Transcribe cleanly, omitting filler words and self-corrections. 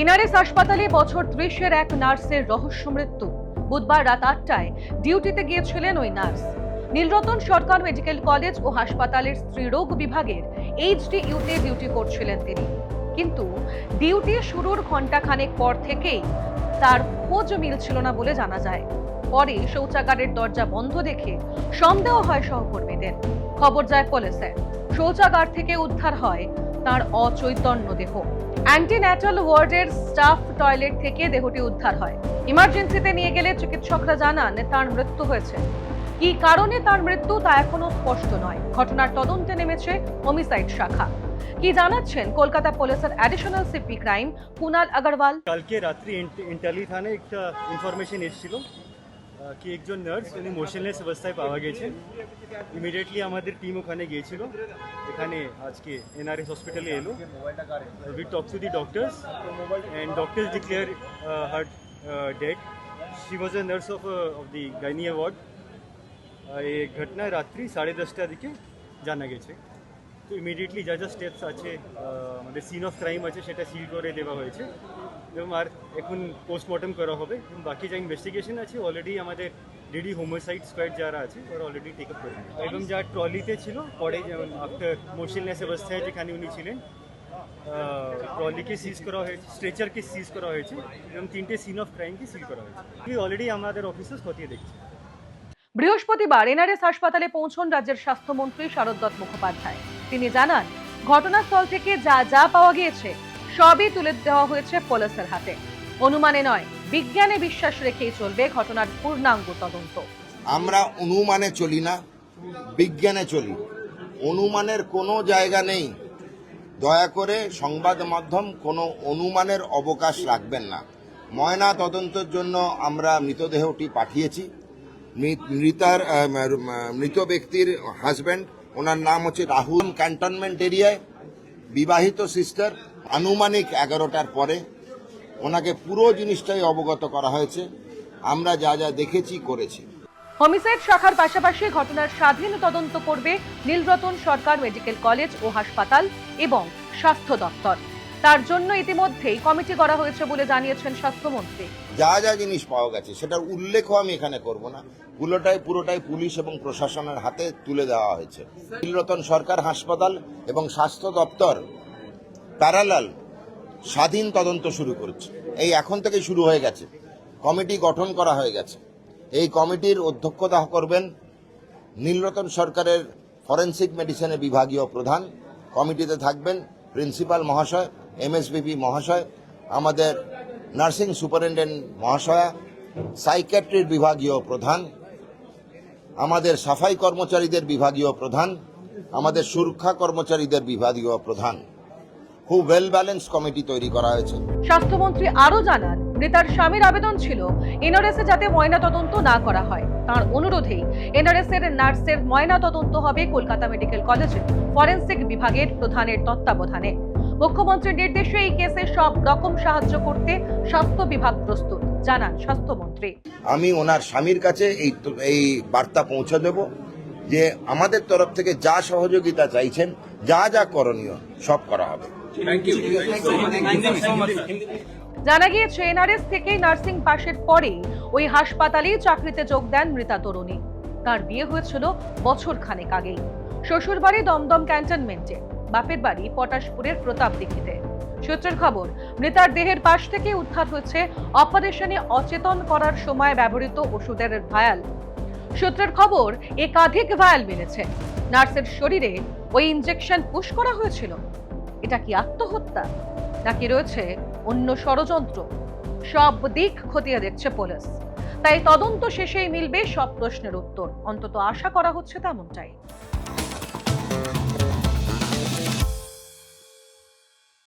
NRS হাসপাতালে বছর 30-এর এক নার্সের রহস্য মৃত্যু। বুধবার রাত 8টায় ডিউটিতে গিয়েছিলেন ওই নার্স। নীলরতন সরকার মেডিকেল কলেজ ও হাসপাতালের স্ত্রীরোগ বিভাগের HDU-তে ডিউটি করছিলেন তিনি। কিন্তু ডিউটি শুরুর ঘণ্টাখানেক পর থেকেই তার খোঁজ মিলছিল না বলে জানা যায়। পরে শৌচাগারের দরজা বন্ধ দেখে সন্দেহ হয় সহকর্মীদের। খবর যায় পুলিশে। শৌচাগার থেকে উদ্ধার হয় তার অচৈতন্য দেহ। অ্যান্টিন্যাটাল ওয়ার্ডের স্টাফ টয়লেট থেকে দেহটি উদ্ধার হয়। ইমার্জেন্সিতে নিয়ে গেলে চিকিৎসকরা জানান তার মৃত্যু হয়েছে। কি কারণে তার মৃত্যু তা এখনো স্পষ্ট নয়। ঘটনার তদন্তে নেমেছে হোমিসাইড শাখা। কি জানাচ্ছেন কলকাতা পুলিশের additional CP crime Kunal Agarwal. কালকে রাত্রি ইন্টালি থানায় একটা ইনফরমেশন এসেছিল কি একজন নার্স উনি মোশনলেস অবস্থায় পাওয়া গেছে। ইমিডিয়েটলি আমাদের টিম ওখানে গিয়েছিল। এখানে আজকে এনআরএস হসপিটালে এলো। We talk to the doctors and doctors declare her dead. She was a nurse of the gynae ward. এই ঘটনা রাত্রি 10:30টার দিকে জানা গেছে। তো ইমিডিয়েটলি যা যা স্টেপস আছে আমাদের সিন অফ ক্রাইম আছে সেটা সিল করে দেওয়া হয়েছে এবং আর এখন পোস্টমর্টম করা হবে। এবং বাকি যা ইনভেস্টিগেশন আছে অলরেডি আমাদের ডিডি হোমিসাইড স্কোয়াড যারা আছে ওরা অলরেডি টেক আপ করে এবং যা ট্রলিতে ছিল পরে যেমন আফটার মোশনলেস অবস্থায় যেখানে উনি ছিলেন ট্রলিকে সিজ করা হয়েছে, স্ট্রেচারকে সিজ করা হয়েছে এবং 3টে সিন অফ ক্রাইমকে সিল করা হয়েছে। অলরেডি আমাদের অফিসার্স খতিয়ে দেখছে। বৃহস্পতিবার এনআরএস হাসপাতালে পৌঁছন রাজ্যের স্বাস্থ্যমন্ত্রী শারদ দত্ত মুখোপাধ্যায়। তিনি জানান, ঘটনাস্থল থেকে যা যা পাওয়া গিয়েছে সবই তুলে দেওয়া হয়েছে পুলিশের হাতে। অনুমানে নয়, বিজ্ঞানে বিশ্বাস রেখেই চলবে ঘটনার পূর্ণাঙ্গ তদন্ত। আমরা অনুমানে চলি না, বিজ্ঞানে চলি। অনুমানের কোনো জায়গা নেই। দয়া করে সংবাদ মাধ্যম কোনো অনুমানের অবকাশ রাখবেন না। ময়না তদন্তের জন্য আমরা মৃতদেহটি পাঠিয়েছি। মৃত ব্যক্তির হাজব্যান্ড, ওনার নাম হচ্ছে রাহুল, ক্যান্টনমেন্ট এরিয়ায় বিবাহিত সিস্টার। আনুমানিক 11টার পরে ওনাকে পুরো জিনিসটাই অবগত করা হয়েছে। আমরা যা যা দেখেছি করেছি। হোমিসাইড শাখার পাশাপাশি ঘটনার স্বাধীন তদন্ত করবে নীলরতন সরকার মেডিকেল কলেজ ও হাসপাতাল এবং স্বাস্থ্য দপ্তর। তার জন্য ইতিমধ্যেই কমিটি করা হয়েছে বলে জানিয়েছেন স্বাস্থ্যমন্ত্রী। যা যা জিনিস পাওয়া গেছে সেটার উল্লেখ আমি এখানে করব না। পুরোটাই পুলিশ এবং প্রশাসনের হাতে তুলে দেওয়া হয়েছে। নীলরতন সরকার হাসপাতাল এবং স্বাস্থ্য দপ্তর প্যারালাল স্বাধীন তদন্ত শুরু করেছে। এই এখন থেকে শুরু হয়ে গেছে। কমিটি গঠন করা হয়ে গেছে। এই কমিটির অধ্যক্ষতা করবেন নীলরতন সরকারের ফরেনসিক মেডিসিনের বিভাগীয় প্রধান। কমিটিতে থাকবেন প্রিন্সিপাল মহাশয়, MSBP মহাশয়, আমাদের নার্সিং সুপারিনটেন্ডেন্ট মহাশয়া, সাইকিয়াট্রির বিভাগীয় প্রধান, আমাদের সাফাই কর্মচারীদের বিভাগীয় প্রধান, আমাদের সুরক্ষা কর্মচারীদের বিভাগীয় প্রধান। খুব ওয়েল ব্যালেন্স কমিটি তৈরি করা হয়েছে। স্বাস্থ্যমন্ত্রী আরো জানান, মৃতার স্বামীর আবেদন ছিল এনআরএস যাতে ময়না তদন্ত না করা হয়। তার অনুরোধেই এনআরএস এর নার্সের ময়না তদন্ত হবে কলকাতা মেডিকেল কলেজের ফরেনসিক বিভাগের প্রধানের তত্ত্বাবধানে। মুখ্যমন্ত্রীর নির্দেশে এই কেসে সব রকম সাহায্য করতে স্বাস্থ্য বিভাগ প্রস্তুত, জানান স্বাস্থ্যমন্ত্রী। আমি ওনার স্বামীর কাছে এই বার্তা পৌঁছে দেব যে আমাদের তরফ থেকে যা সহযোগিতা চাইছেন, যা যা করণীয় সব করা হবে। জানা গিয়েছে এনআরএস থেকে নার্সিং পাশের পরেই ওই হাসপাতালেই চাকরিতে যোগ দেন মৃতা তরুণী। তার বিয়ে হয়েছিল বছর খানেক আগেই। শ্বশুর বাড়ি দমদম ক্যান্টনমেন্টে, বাপের বাড়ি পটাশপুরের প্রতাপ দিঘিতে। সূত্রের খবর, মৃতার দেহের পাশ থেকে উদ্ধার হয়েছে অপারেশনে অচেতন করার সময় ব্যবহৃত ওষুধের ভায়াল। সূত্রের খবর, একাধিক ভায়াল মিলেছে। নার্সের শরীরে ওই ইনজেকশন পুশ করা হয়েছিল। এটা কি আত্মহত্যা নাকি রয়েছে অন্য ষড়যন্ত্র? সব দিক খতিয়ে দেখছে পুলিশ। তাই তদন্ত শেষেই মিলবে সব প্রশ্নের উত্তর। অন্তত আশা করা হচ্ছে তেমনটাই।